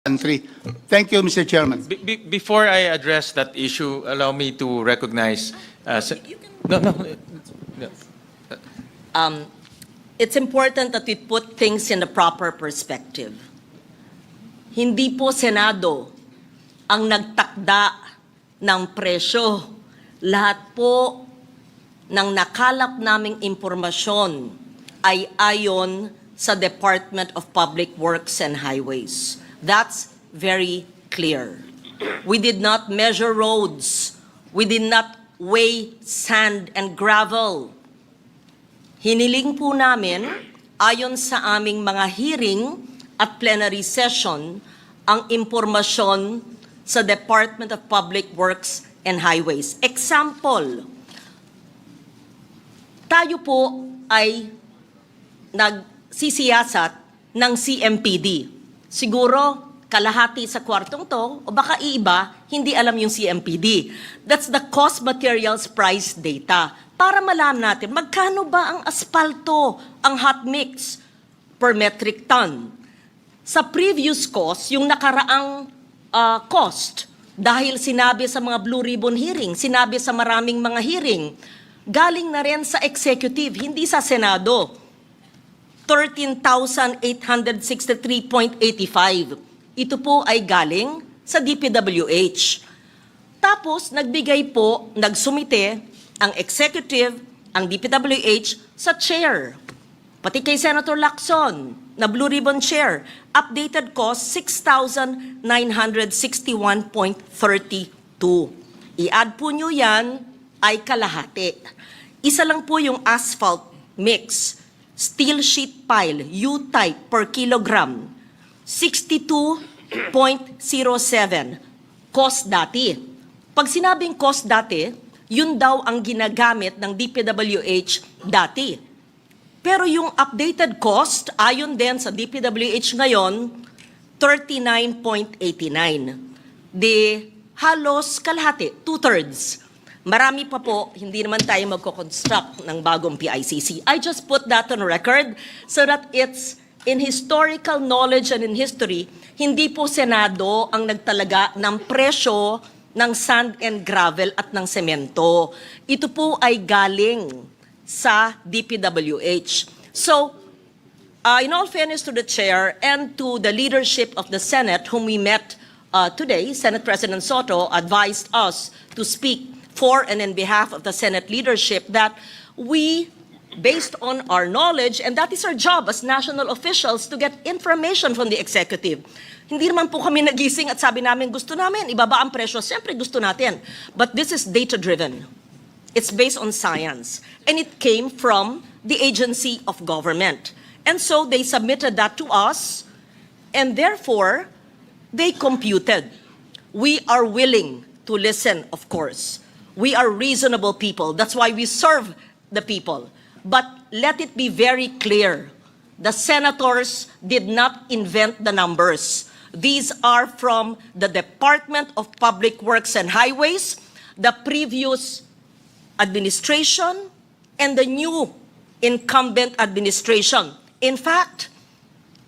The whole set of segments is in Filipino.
country. Thank you, Mr. Chairman. Before I address that issue, allow me to recognize. It's important that we put things in the proper perspective. Hindi po Senado ang nagtakda ng presyo. Lahat po ng nakalap naming impormasyon ay ayon sa Department of Public Works and Highways. That's very clear. We did not measure roads. We did not weigh sand and gravel. Hiniling po namin, ayon sa aming mga hearing at plenary session, ang impormasyon sa Department of Public Works and Highways. Example, tayo po ay nagsisiyasat ng CMPD. Siguro, kalahati sa kwartong to, o baka iiba, hindi alam yung CMPD. That's the cost materials price data. Para malaman natin, magkano ba ang asfalto, ang hot mix per metric ton? Sa previous cost, yung nakaraang cost, dahil sinabi sa mga Blue Ribbon hearing, sinabi sa maraming mga hearing, galing na rin sa executive, hindi sa Senado. 13,863.85. Ito po ay galing sa DPWH. Tapos, nagsumite ang executive, ang DPWH, sa chair. Pati kay Senator Lacson, na Blue Ribbon Chair, updated cost 6,961.32. I-add po nyo yan, ay kalahati. Isa lang po yung asphalt mix, steel sheet pile, U-type per kilogram, 62.07. Cost dati. Pag sinabing cost dati, yun daw ang ginagamit ng DPWH dati. Pero yung updated cost, ayon din sa DPWH ngayon, 39.89. Di halos kalahati, 2/3. Marami pa po, hindi naman tayo magko-construct ng bagong PICC. I just put that on record so that it's in historical knowledge and in history, hindi po Senado ang nagtalaga ng presyo ng sand and gravel at ng semento. Ito po ay galing sa DPWH. So, in all fairness to the chair and to the leadership of the Senate whom we met today, Senate President Soto advised us to speak for and in behalf of the Senate leadership that we, based on our knowledge, and that is our job as national officials to get information from the executive. Hindi naman po kami nagising at sabi namin, gusto namin, ibaba ang presyo. Siyempre gusto natin. But this is data-driven. It's based on science. And it came from the agency of government. And so they submitted that to us, and therefore, they computed. We are willing to listen, of course. We are reasonable people. That's why we serve the people. But let it be very clear. The senators did not invent the numbers. These are from the Department of Public Works and Highways, the previous administration, and the new incumbent administration. In fact,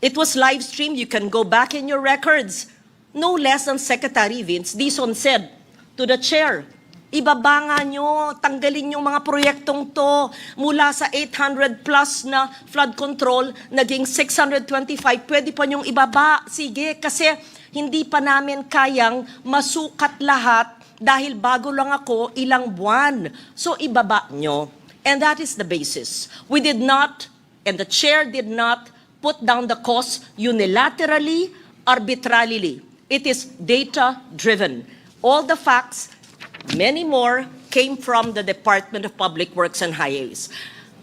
it was live streamed. You can go back in your records. No less than Secretary Vince Dizon said to the chair, ibaba nga nyo, tanggalin yung mga proyektong to mula sa 800 plus na flood control, naging 625, pwede pa nyong ibaba. Sige, kasi hindi pa namin kayang masukat lahat dahil bago lang ako ilang buwan. So ibaba nyo. And that is the basis. We did not, and the chair did not, put down the cost unilaterally, arbitrarily. It is data-driven. All the facts, many more, came from the Department of Public Works and Highways.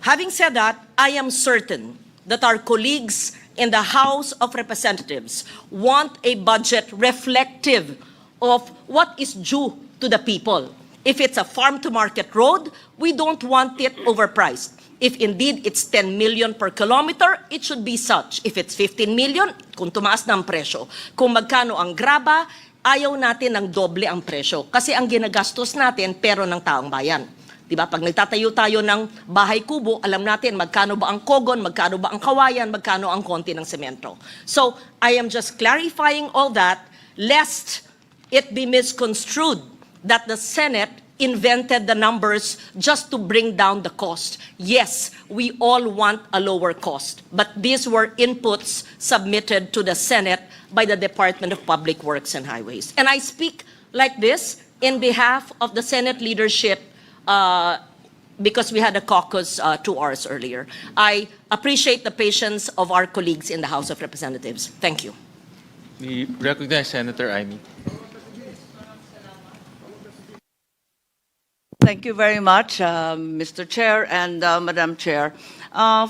Having said that, I am certain that our colleagues in the House of Representatives want a budget reflective of what is due to the people. If it's a farm-to-market road, we don't want it overpriced. If indeed it's 10 million per kilometer, it should be such. If it's 15 million, kung tumaas na ang presyo. Kung magkano ang graba, ayaw natin ng doble ang presyo kasi ang ginagastos natin pero ng taong bayan. Di ba? Pag nagtatayo tayo ng bahay kubo, alam natin magkano ba ang kogon, magkano ba ang kawayan, magkano ang konti ng semento. So, I am just clarifying all that, lest it be misconstrued that the Senate invented the numbers just to bring down the cost. Yes, we all want a lower cost, but these were inputs submitted to the Senate by the Department of Public Works and Highways. And I speak like this in behalf of the Senate leadership because we had a caucus 2 hours earlier. I appreciate the patience of our colleagues in the House of Representatives. Thank you. We recognize Senator Amy. Thank you very much, Mr. Chair and Madam Chair.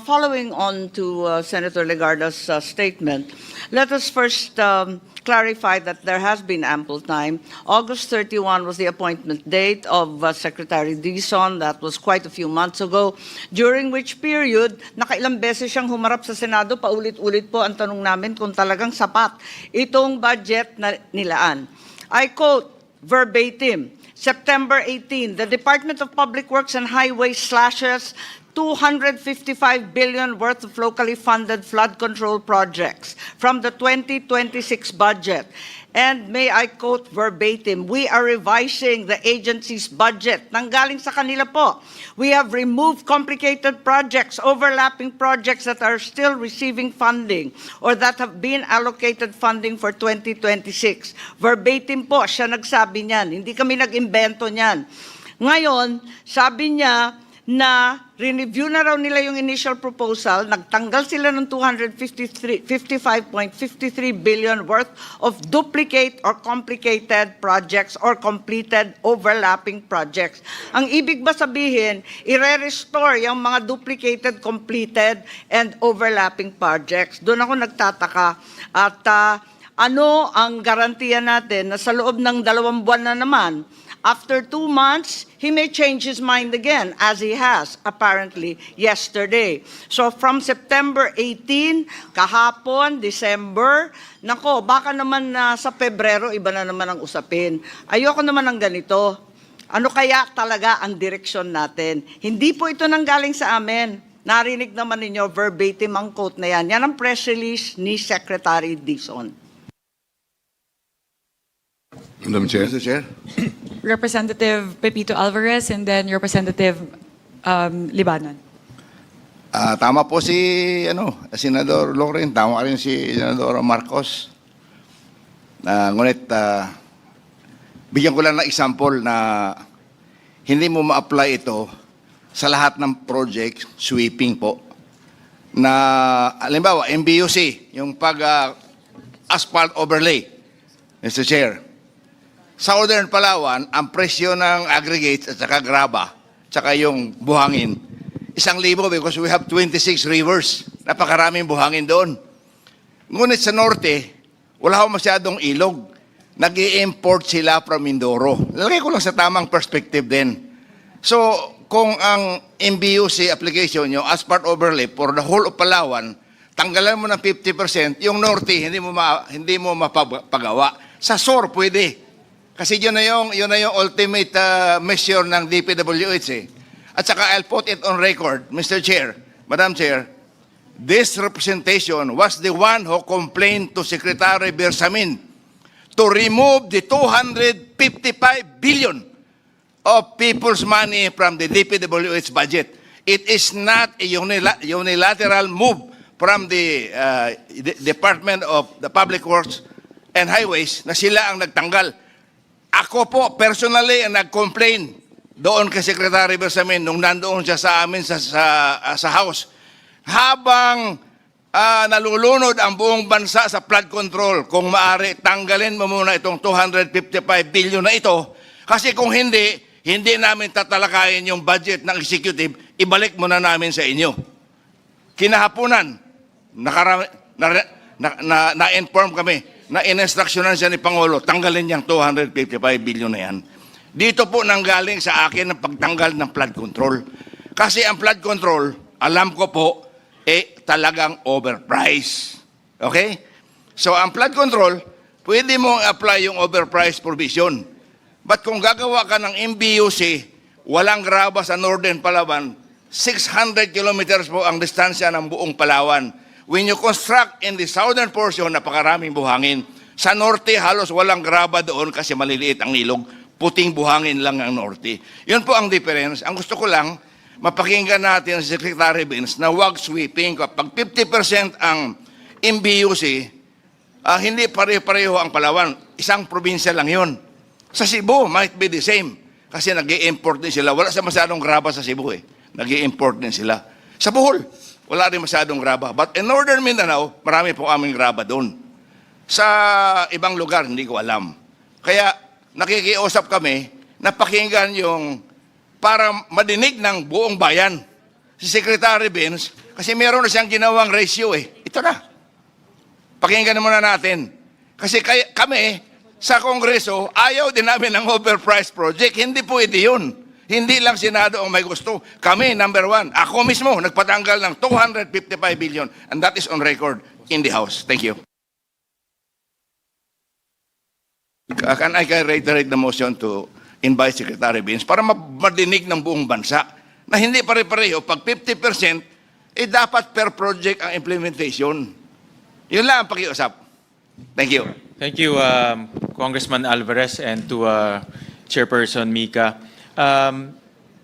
Following on to Senator Legarda's statement, let us first clarify that there has been ample time. August 31 was the appointment date of Secretary Dizon. That was quite a few months ago, during which period, nakailang beses siyang humarap sa Senado. Paulit-ulit po ang tanong namin kung talagang sapat itong budget na nilaan. I quote verbatim, September 18, the Department of Public Works and Highways slashes 255 billion worth of locally funded flood control projects from the 2026 budget. And may I quote verbatim, we are revising the agency's budget. Nanggaling sa kanila po. We have removed complicated projects, overlapping projects that are still receiving funding or that have been allocated funding for 2026. Verbatim po, siya nagsabi niyan. Hindi kami nag-imbento niyan. Ngayon, sabi niya, na re-review na raw nila yung initial proposal, nagtanggal sila ng 55.53 billion worth of duplicate or complicated projects or completed overlapping projects. Ang ibig ba sabihin, i-restore yung mga duplicated, completed, and overlapping projects? Doon ako nagtataka. At ano ang garantiya natin na sa loob ng 2 buwan na naman, after 2 months, he may change his mind again, as he has, apparently, yesterday. So from September 18, kahapon, December, nako, baka naman sa Pebrero, iba na naman ang usapin. Ayoko naman ng ganito. Ano kaya talaga ang direksyon natin? Hindi po ito nanggaling sa amin. Narinig naman ninyo, verbatim ang quote na yan. Yan ang press release ni Secretary Dizon. Madam Chair. Mr. Chair. Representative Pepito Alvarez and then Representative Libanon. Tama po si Senador Loren, tama rin si Senador Marcos. Ngunit bigyan ko lang ng example na hindi mo ma-apply ito sa lahat ng project, sweeping po. Na, halimbawa, MBUC, yung pag-asphalt overlay, Mr. Chair. Southern Palawan, ang presyo ng aggregates at saka graba, saka yung buhangin, 1,000 because we have 26 rivers. Napakaraming buhangin doon. Ngunit sa norte, wala ho masyadong ilog. Nag-i-import sila from Mindoro. Lalagay ko lang sa tamang perspective din. So, kung ang MBUC application nyo, asphalt overlay for the whole of Palawan, tanggalan mo ng 50%, yung norte, hindi mo mapagawa. Sa SOR, pwede. Kasi yun na yung ultimate measure ng DPWH eh. At saka I'll put it on record, Mr. Chair, Madam Chair, this representation was the one who complained to Secretary Bersamin to remove the 255 billion of people's money from the DPWH budget. It is not a unilateral move from the Department of the Public Works and Highways na sila ang nagtanggal. Ako po, personally, nag-complain doon kay Secretary Bersamin nung nandoon siya sa amin sa House. Habang nalulunod ang buong bansa sa flood control, kung maaari, tanggalin mo muna itong 255 billion na ito. Kasi kung hindi namin tatalakayin yung budget ng executive, ibalik mo na namin sa inyo. Kinahaponan, na-inform kami, na in-instructionan siya ni Pangulo, tanggalin niyang 255 billion na yan. Dito po nanggaling sa akin ang pagtanggal ng flood control. Kasi ang flood control, alam ko po, talagang overpriced. Okay? So ang flood control, pwede mong apply yung overpriced provision. But kung gagawa ka ng MBUC, walang graba sa Northern Palawan. 600 kilometers po ang distansya ng buong Palawan. When you construct in the southern portion, napakaraming buhangin. Sa norte, halos walang graba doon kasi maliliit ang ilog. Puting buhangin lang ang norte. Yun po ang difference. Ang gusto ko lang, mapakinggan natin si Secretary Vince na wag sweeping. Kapag 50% ang MBUC, hindi pare-pareho ang Palawan. Isang probinsya lang yun. Sa Cebu, might be the same. Kasi nag-i-import din sila. Wala sa masyadong graba sa Cebu eh. Nag-i-import din sila. Sa Bohol, wala rin masyadong graba. But in Northern Mindanao, marami po aming graba doon. Sa ibang lugar, hindi ko alam. Kaya nakikiusap kami na pakinggan yung para madinig ng buong bayan si Secretary Vince kasi meron na siyang ginawang ratio eh. Ito na. Pakinggan muna natin. Kasi kami sa Kongreso, ayaw din namin ng overpriced project. Hindi pwede yun. Hindi lang Senado ang may gusto. Kami, number one. Ako mismo, nagpatanggal ng 255 billion. And that is on record in the House. Thank you. Can I reiterate the motion to invite Secretary Vince para madinig ng buong bansa na hindi pare-pareho. Pag 50%, dapat per project ang implementation. Yun lang ang pakiusap. Thank you. Thank you, Congressman Alvarez, and to Chairperson Mika.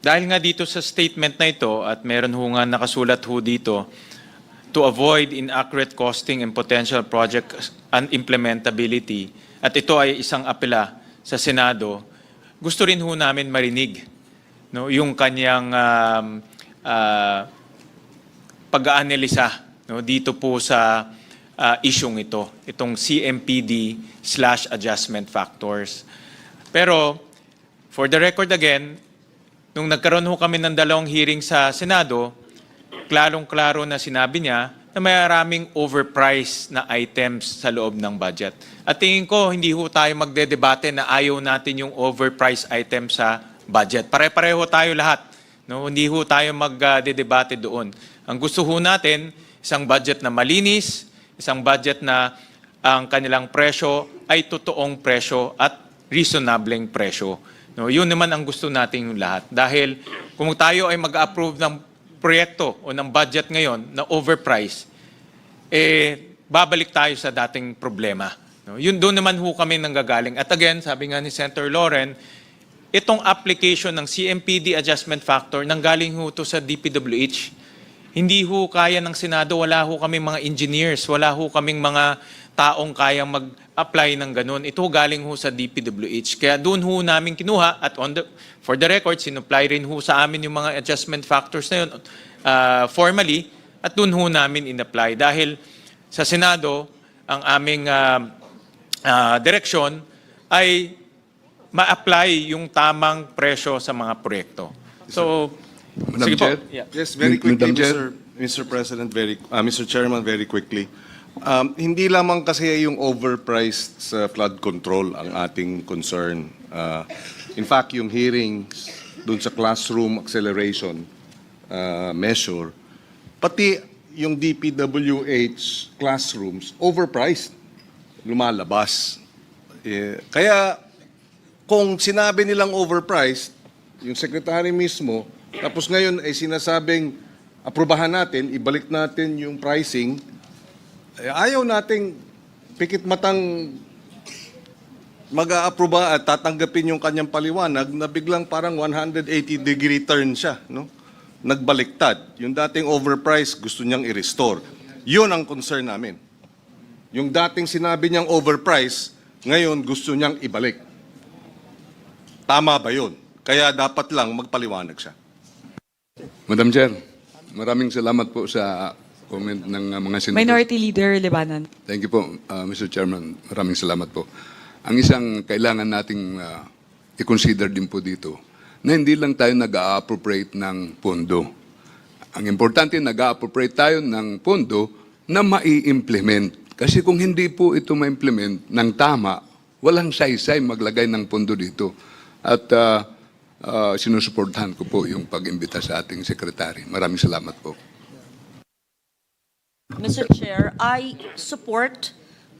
Dahil nga dito sa statement na ito at meron ho nga nakasulat ho dito, to avoid inaccurate costing and potential project unimplementability, at ito ay isang apela sa Senado, gusto rin ho namin marinig no, yung kanyang pag-aanalisa no, dito po sa isyong ito, itong CMPD/adjustment factors. Pero, for the record again, nung nagkaroon ho kami ng dalawang hearing sa Senado, klarong-klaro na sinabi niya na may maraming overpriced na items sa loob ng budget. At tingin ko, hindi ho tayo magdedebate na ayaw natin yung overpriced items sa budget. Pare-pareho tayo lahat. No? Hindi ho tayo magdedebate doon. Ang gusto ho natin, isang budget na malinis, isang budget na ang kanilang presyo ay totoong presyo at reasonableng presyo. No, yun naman ang gusto natin yung lahat. Dahil kung tayo ay mag-approve ng proyekto o ng budget ngayon na overpriced, babalik tayo sa dating problema. No, yun doon naman ho kami nanggagaling. At again, sabi nga ni Senator Loren, itong application ng CMPD adjustment factor nanggaling ho to sa DPWH. Hindi ho kaya ng Senado, wala ho kaming mga engineers, wala ho kaming mga taong kayang mag-apply ng ganun. Ito galing ho sa DPWH. Kaya doon ho namin kinuha at for the record, sinupply rin ho sa amin yung mga adjustment factors na yun formally at doon ho namin in-apply. Dahil sa Senado, ang aming direksyon ay ma-apply yung tamang presyo sa mga proyekto. So, Madam sige po. Chair? Yeah. Yes, very quickly, Madam Chair? Mr. President, Mr. Chairman, very quickly. Hindi lamang kasi yung overpriced sa flood control ang ating concern. In fact, yung hearings dun sa classroom acceleration measure, pati yung DPWH classrooms, overpriced, lumalabas. Kaya kung sinabi nilang overpriced, yung secretary mismo, tapos ngayon ay sinasabing aprubahan natin, ibalik natin yung pricing, ayaw nating pikit matang mag-aaproba at tatanggapin yung kanyang paliwanag na biglang parang 180-degree turn siya, no? Nagbaliktad. Yung dating overpriced, gusto niyang i-restore. Yun ang concern namin. Yung dating sinabi niyang overpriced, ngayon gusto niyang ibalik. Tama ba yun? Kaya dapat lang magpaliwanag siya. Madam Chair, maraming salamat po sa comment ng mga senators. Minority Leader Libanan. Thank you po, Mr. Chairman. Maraming salamat po. Ang isang kailangan nating i-consider din po dito, na hindi lang tayo nag-a-appropriate ng pondo. Ang importante, nag-a-appropriate tayo ng pondo na mai-implement. Kasi kung hindi po ito ma-implement ng tama, walang saysay maglagay ng pondo dito. At sinusuportahan ko po yung pag-imbita sa ating sekretary. Maraming salamat po. Mr. Chair, I support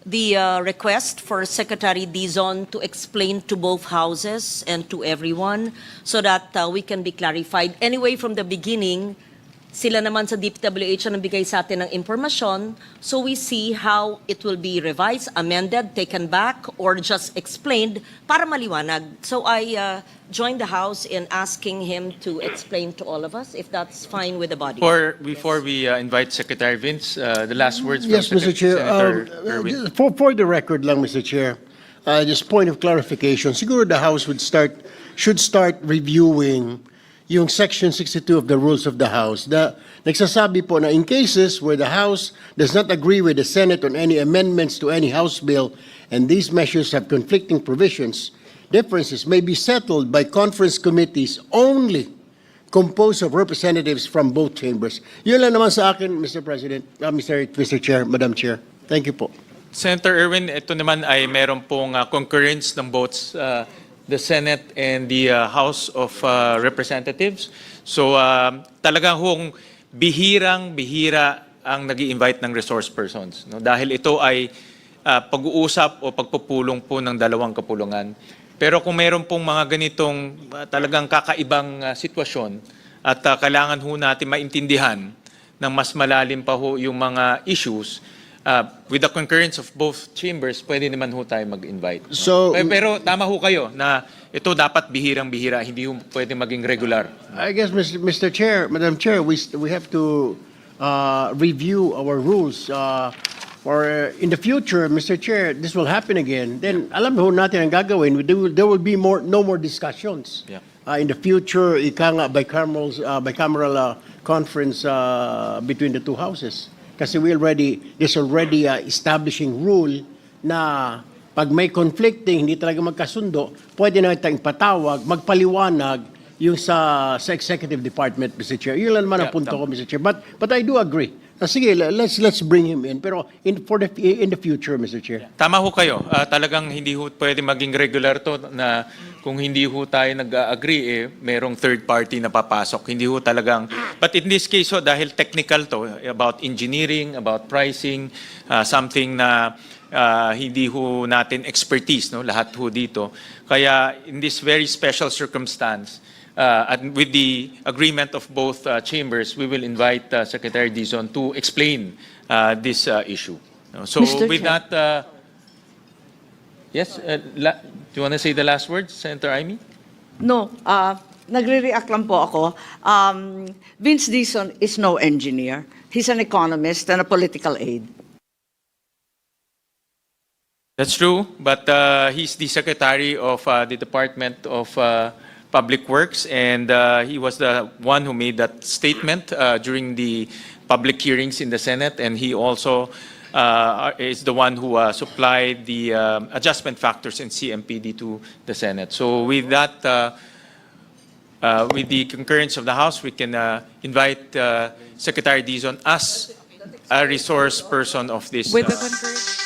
the request for Secretary Dizon to explain to both houses and to everyone so that we can be clarified. Anyway, from the beginning, sila naman sa DPWH ang nagbigay sa atin ng impormasyon, so we see how it will be revised, amended, taken back, or just explained para maliwanag. So I joined the House in asking him to explain to all of us, if that's fine with the body. Before we invite Secretary Vince, the last words from Yes, Mr. Chair. Senator Erwin. For the record lang, Mr. Chair, just point of clarification, siguro the House should start reviewing yung Section 62 of the Rules of the House na nagsasabi po na in cases where the House does not agree with the Senate on any amendments to any House bill and these measures have conflicting provisions, differences may be settled by conference committees only composed of representatives from both chambers. Yun lang naman sa akin, Mr. President, Mr. Chair, Madam Chair. Thank you po. Senator Erwin, ito naman ay meron pong concurrence ng both the Senate and the House of Representatives. So talagang hong bihirang-bihira ang nag-i-invite ng resource persons. No? Dahil ito ay pag-uusap o pagpupulong po ng dalawang kapulungan. Pero kung meron pong mga ganitong talagang kakaibang sitwasyon at kailangan ho natin maintindihan ng mas malalim pa ho yung mga issues, with the concurrence of both chambers, pwede naman ho tayo mag-invite. No? So- Pero tama ho kayo na ito dapat bihirang-bihira, hindi ho pwede maging regular. I guess, Mr. Chair, Madam Chair, we have to review our rules. Or in the future, Mr. Chair, this will happen again. Then alam ho natin ang gagawin. There will be no more discussions. Yeah. In the future, ika nga bicameral conference between the two houses. Kasi there's already establishing rule na pag may conflicting, hindi talaga magkasundo, pwede na tayong patawag, magpaliwanag yung sa executive department, Mr. Chair. Yun lang naman ang Yeah, punto ko, Mr. Chair. But I do agree. Sige, let's bring him in. Pero in the future, Mr. Chair. Tama ho kayo. Talagang hindi ho pwede maging regular to na kung hindi ho tayo nag-agree, merong third party na papasok. Hindi ho talagang... But in this case, dahil technical to, about engineering, about pricing, something na hindi ho natin expertise, no? Lahat ho dito. Kaya in this very special circumstance, and with the agreement of both chambers, we will invite Secretary Dizon to explain this issue. No? So Mr. with Chair. that, yes, do you want to say the last words, Senator Amy? No, nagre-react lang po ako. Vince Dizon is no engineer. He's an economist and a political aide. That's true, but he's the Secretary of the Department of Public Works, and he was the one who made that statement during the public hearings in the Senate, and he also is the one who supplied the adjustment factors in CMPD to the Senate. So with that, with the concurrence of the House, we can invite Secretary Dizon as a resource person of this. With the concurrence.